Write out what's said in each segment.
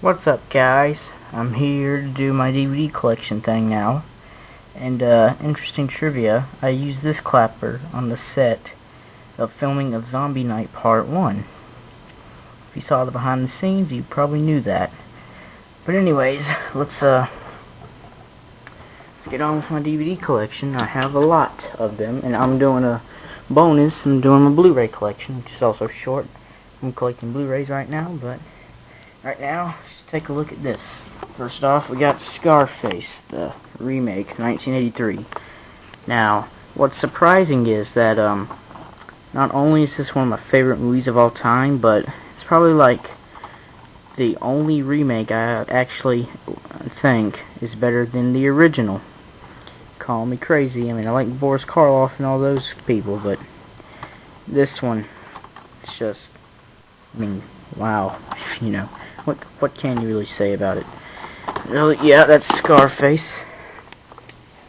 What's up, guys? I'm here to do my DVD collection thing now. And, interesting trivia, I used this clapper on the set of filming of Zombie Night Part 1. If you saw the behind the scenes, you probably knew that. But anyways, let's get on with my DVD collection. I have a lot of them, and I'm doing a bonus. I'm doing my Blu-ray collection, which is also short. I'm collecting Blu-rays right now, but right now, let's take a look at this. First off, we got Scarface, the remake, 1983. Now, what's surprising is that, not only is this one of my favorite movies of all time, but it's probably like the only remake I actually think is better than the original. Call me crazy. I mean, I like Boris Karloff and all those people, but this one, it's just, I mean, wow, you know. What can you really say about it? Really, yeah, that's Scarface.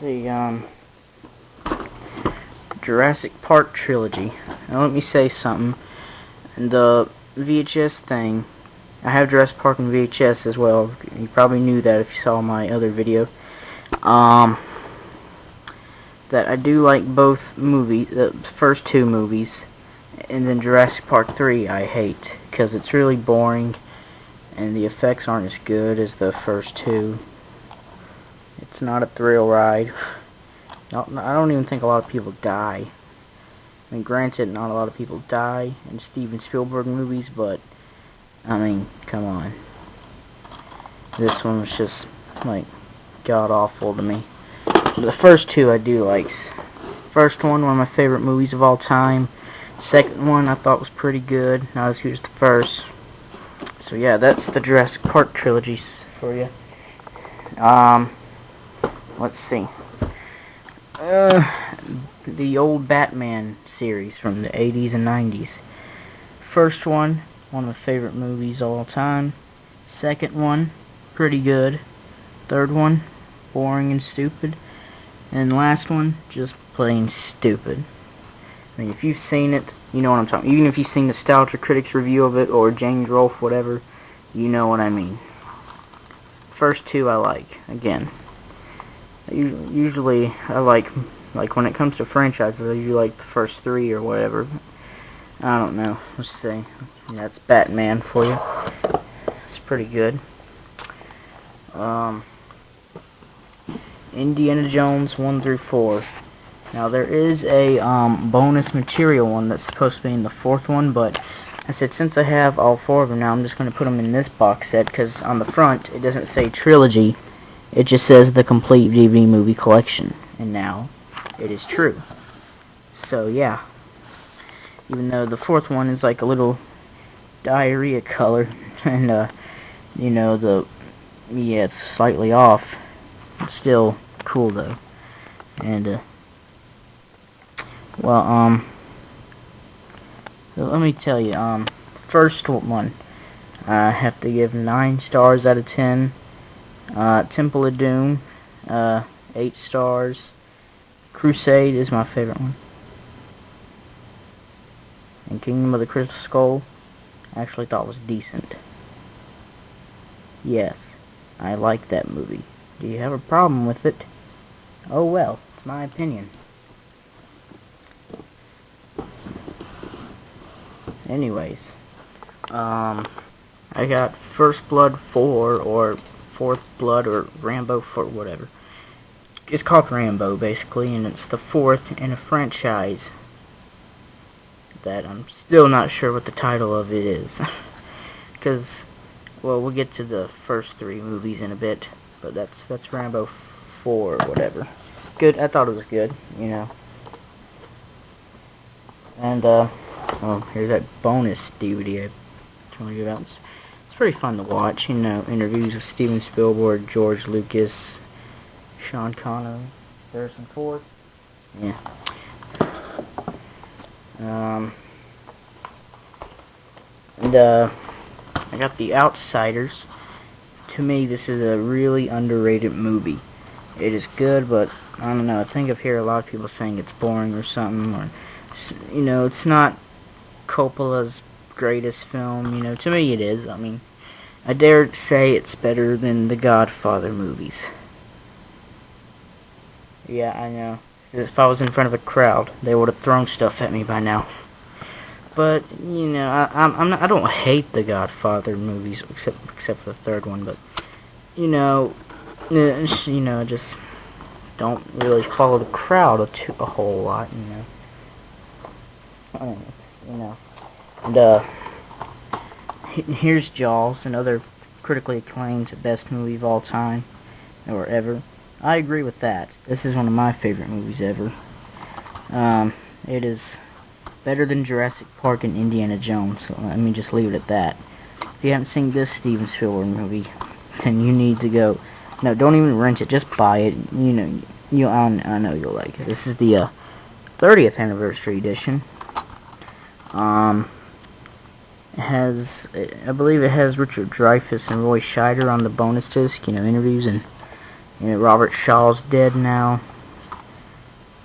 The Jurassic Park trilogy. Now let me say something. The VHS thing, I have Jurassic Park in VHS as well. You probably knew that if you saw my other video. That I do like both movies, the first two movies, and then Jurassic Park 3 I hate, because it's really boring. And the effects aren't as good as the first two. It's not a thrill ride. I don't even think a lot of people die. I mean, granted, not a lot of people die in Steven Spielberg movies, but, I mean, come on. This one was just, like, god-awful to me. The first two I do like. First one of my favorite movies of all time. Second one I thought was pretty good. Not as good as the first. So yeah, that's the Jurassic Park trilogies for you. Let's see. The old Batman series from the 80s and 90s. First one of my favorite movies of all time. Second one, pretty good. Third one, boring and stupid. And last one, just plain stupid. I mean, if you've seen it, you know what I'm talking. Even if you've seen Nostalgia Critics review of it, or James Rolfe, whatever, you know what I mean. First two I like. Again, usually I like when it comes to franchises, I usually like the first three or whatever. I don't know. Let's see. That's Batman for you. It's pretty good. Indiana Jones 1 through 4. Now, there is a bonus material one that's supposed to be in the fourth one, but I said since I have all four of them now, I'm just going to put them in this box set, because on the front, it doesn't say trilogy, it just says the complete DVD movie collection, and now, it is true. So, yeah, even though the fourth one is like a little diarrhea color, and, you know, yeah, it's slightly off, it's still cool, though, and, well, so let me tell you, first one, I have to give 9 stars out of 10, Temple of Doom, 8 stars, Crusade is my favorite one, and Kingdom of the Crystal Skull, I actually thought was decent. Yes, I like that movie. Do you have a problem with it? Oh well, it's my opinion. Anyways, I got First Blood 4, or Fourth Blood, or Rambo 4, whatever. It's called Rambo, basically, and it's the fourth in a franchise that I'm still not sure what the title of it is. Because, well, we'll get to the first 3 movies in a bit, but that's Rambo 4, or whatever. Good, I thought it was good, you know. And, well, here's that bonus DVD I told you about. It's pretty fun to watch, you know, interviews with Steven Spielberg, George Lucas, Sean Connery, Harrison Ford. Yeah. And, I got The Outsiders. To me, this is a really underrated movie. It is good, but, I don't know, I think I've heard a lot of people saying it's boring or something, or, you know, it's not Coppola's greatest film, you know. To me it is. I mean, I dare say it's better than the Godfather movies. Yeah, I know. If I was in front of a crowd, they would have thrown stuff at me by now. But you know, I'm not. I don't hate the Godfather movies, except for the third one. But you know, just don't really follow the crowd a whole lot. You know, and here's Jaws, another critically acclaimed best movie of all time or ever. I agree with that. This is one of my favorite movies ever. It is better than Jurassic Park and Indiana Jones, so let me just leave it at that. If you haven't seen this Steven Spielberg movie, then you need to go. No, don't even rent it, just buy it. I know you'll like it. This is the 30th anniversary edition. I believe it has Richard Dreyfuss and Roy Scheider on the bonus disc, interviews, and Robert Shaw's dead now.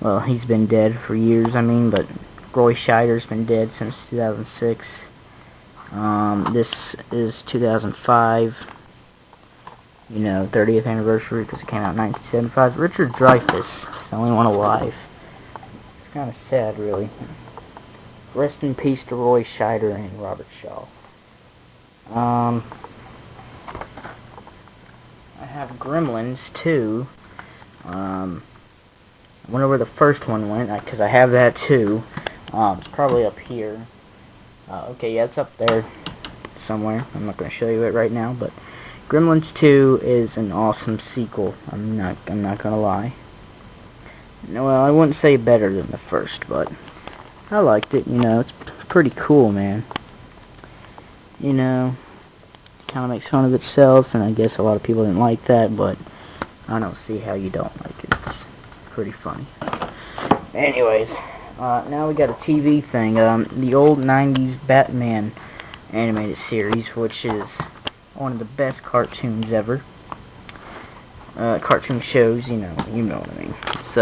Well, he's been dead for years, but Roy Scheider's been dead since 2006. This is 2005, 30th anniversary, because it came out in 1975. Richard Dreyfuss is the only one alive. It's kind of sad, really. Rest in peace to Roy Scheider and Robert Shaw. I have Gremlins 2. I wonder where the first one went, because I have that too. It's probably up here. Okay, yeah, it's up there somewhere. I'm not going to show you it right now, but Gremlins 2 is an awesome sequel. I'm not going to lie. Well, I wouldn't say better than the first, but I liked it. It's pretty cool, man. Kind of makes fun of itself, and I guess a lot of people didn't like that, but I don't see how you don't like it. It's pretty funny. Anyways, now we got a TV thing. The old 90s Batman animated series, which is one of the best cartoons ever. Cartoon shows, you know what I mean. It's,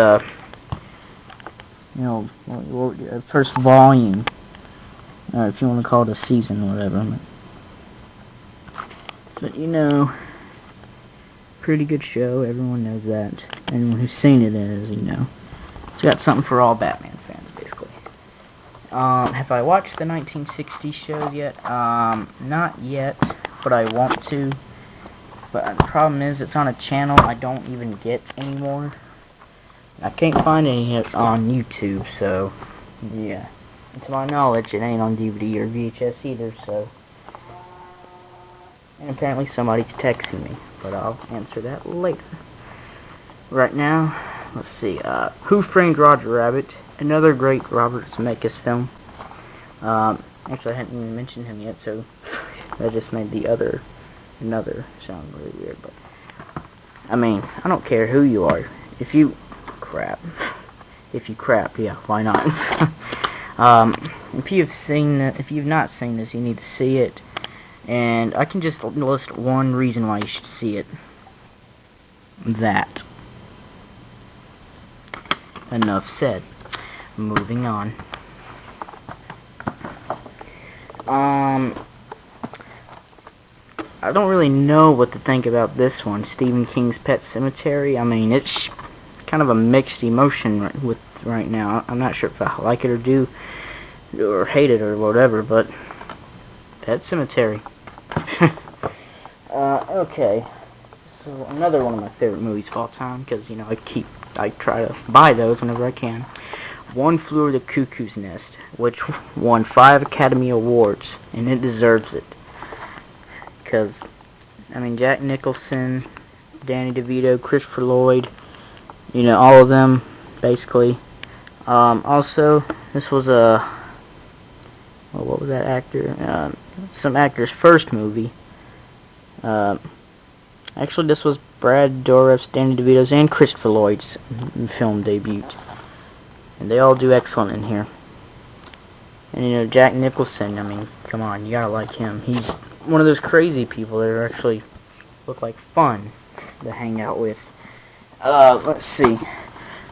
first volume, if you want to call it a season or whatever. But, pretty good show, everyone knows that. Anyone who's seen it is, It's got something for all Batman fans, basically. Have I watched the 1960s shows yet? Not yet, but I want to. But the problem is, it's on a channel I don't even get anymore. I can't find any on YouTube, so, yeah. And to my knowledge, it ain't on DVD or VHS either, so. And apparently somebody's texting me, but I'll answer that later. Right now, let's see, Who Framed Roger Rabbit? Another great Robert Zemeckis film. Actually, I hadn't even mentioned him yet, so that just made the another sound really weird, but I don't care who you are. If you crap, yeah, why not? If you've not seen this, you need to see it, and I can just list one reason why you should see it. That. Enough said. Moving on. I don't really know what to think about this one, Stephen King's Pet Sematary. It's kind of a mixed emotion right now. I'm not sure if I like it or hate it or whatever, but Pet Sematary. Okay. So another one of my favorite movies of all time, because I try to buy those whenever I can. One Flew Over the Cuckoo's Nest, which won 5 Academy Awards, and it deserves it. Because, Jack Nicholson, Danny DeVito, Christopher Lloyd, all of them, basically. Also, this was what was that actor? Some actor's first movie. Actually, this was Brad Dourif's, Danny DeVito's, and Christopher Lloyd's film debut. And they all do excellent in here. And, Jack Nicholson, come on, you gotta like him. He's one of those crazy people that are actually look like fun to hang out with. Let's see.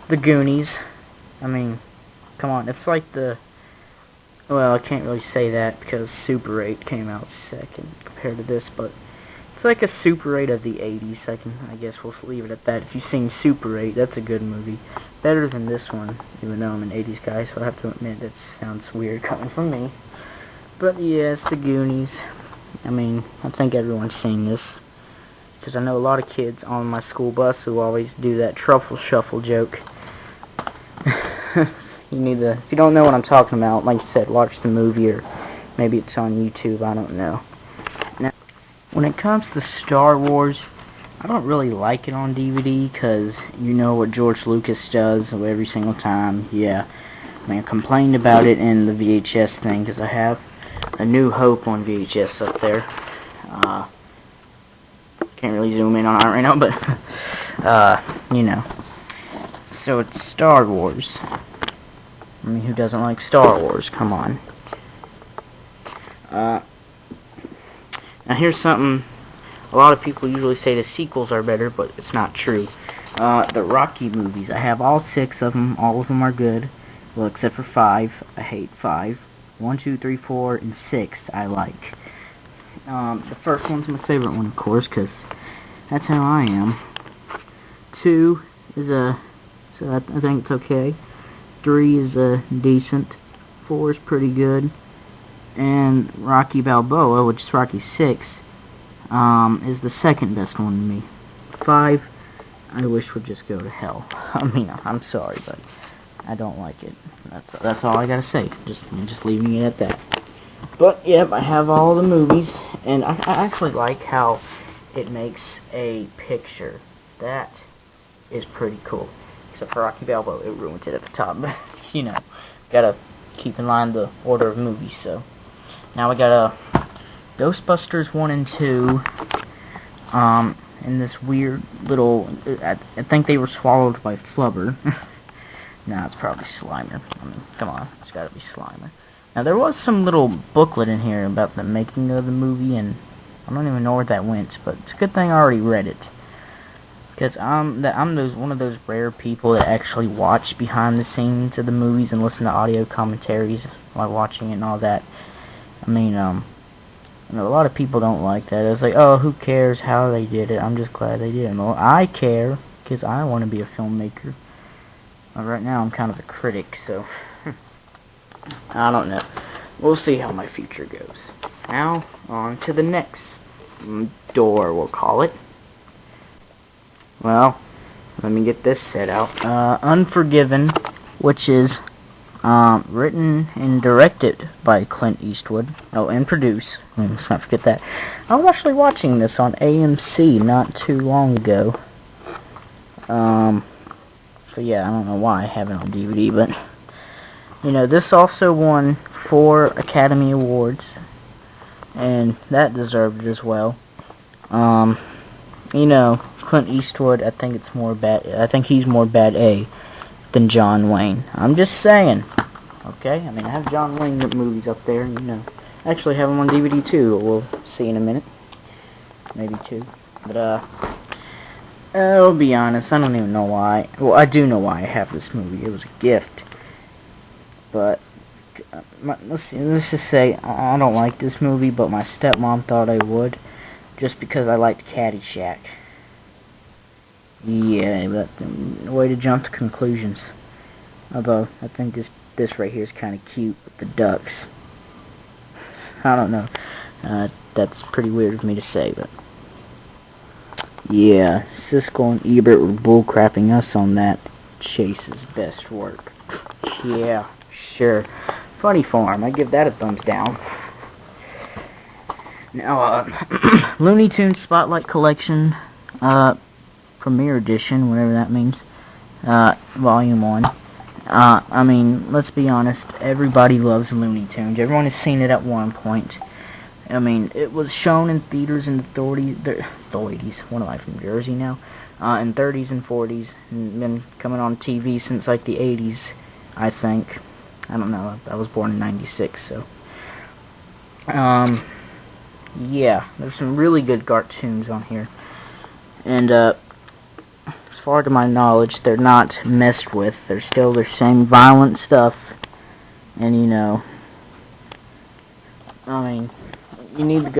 The Goonies. Come on, it's like well, I can't really say that because Super 8 came out second compared to this, but It's like a Super 8 of the 80s. I guess we'll leave it at that. If you've seen Super 8, that's a good movie. Better than this one, even though I'm an 80s guy, so I have to admit that sounds weird coming from me. But yeah, it's the Goonies. I mean, I think everyone's seen this, because I know a lot of kids on my school bus who always do that truffle shuffle joke. You need to, if you don't know what I'm talking about, like I said, watch the movie, or maybe it's on YouTube, I don't know. Now, when it comes to Star Wars, I don't really like it on DVD, because you know what George Lucas does every single time. Yeah, I mean, I complained about it in the VHS thing, because I have A New Hope on VHS up there. Can't really zoom in on it right now, but, you know. So it's Star Wars. I mean, who doesn't like Star Wars? Come on. Now here's something, a lot of people usually say the sequels are better, but it's not true. The Rocky movies, I have all 6 of them, all of them are good. Well, except for 5, I hate 5. 1, 2, 3, 4, and 6 I like. The first one's my favorite one, of course, because that's how I am. 2 is so I think it's okay. 3 is decent. 4 is pretty good. And Rocky Balboa, which is Rocky 6, is the second best one to me. 5, I wish would just go to hell. I mean, I'm sorry, but I don't like it. That's all I gotta say. I'm just leaving it at that. But yep, I have all the movies, and I actually like how it makes a picture. That is pretty cool. Except for Rocky Balboa, it ruins it at the top. But you know, gotta keep in line the order of movies. So now we got Ghostbusters 1 and 2. In this weird little, I think they were swallowed by Flubber. Nah, it's probably Slimer. I mean, come on, it's gotta be Slimer. Now, there was some little booklet in here about the making of the movie, and I don't even know where that went, but it's a good thing I already read it. Because I'm one of those rare people that actually watch behind the scenes of the movies and listen to audio commentaries while watching it and all that. I mean, you know, a lot of people don't like that. It's like, oh, who cares how they did it? I'm just glad they did it. Well, I care, because I want to be a filmmaker. Well, right now, I'm kind of a critic, so I don't know. We'll see how my future goes. Now, on to the next door, we'll call it. Well, let me get this set out. Unforgiven, which is written and directed by Clint Eastwood. Oh, and produced. Let's not forget that. I was actually watching this on AMC not too long ago. So yeah, I don't know why I have it on DVD, but you know, this also won 4 Academy Awards, and that deserved it as well. You know, Clint Eastwood, I think he's more bad A than John Wayne. I'm just saying. Okay? I mean, I have John Wayne movies up there, and, you know, I actually have them on DVD too. We'll see in a minute. Maybe 2. But, I'll be honest, I don't even know why. Well, I do know why I have this movie. It was a gift. But, let's just say, I don't like this movie, but my stepmom thought I would, just because I liked Caddyshack. Yeah, but way to jump to conclusions. Although, I think this right here is kind of cute with the ducks. I don't know. That's pretty weird of me to say, but yeah, Siskel and Ebert were bullcrapping us on that. Chase's best work. Yeah, sure. Funny Farm, I give that a thumbs down. Now, Looney Tunes Spotlight Collection, Premiere Edition, whatever that means, Volume 1. I mean, let's be honest, everybody loves Looney Tunes. Everyone has seen it at one point. I mean, it was shown in theaters in the 30s, what am I, from Jersey now? In 30s and 40s, and been coming on TV since, like, the 80s, I think. I don't know, I was born in 96, so. Yeah, there's some really good cartoons on here. And, as far to my knowledge, they're not messed with. They're still the same violent stuff. And, you know, I mean, you need to go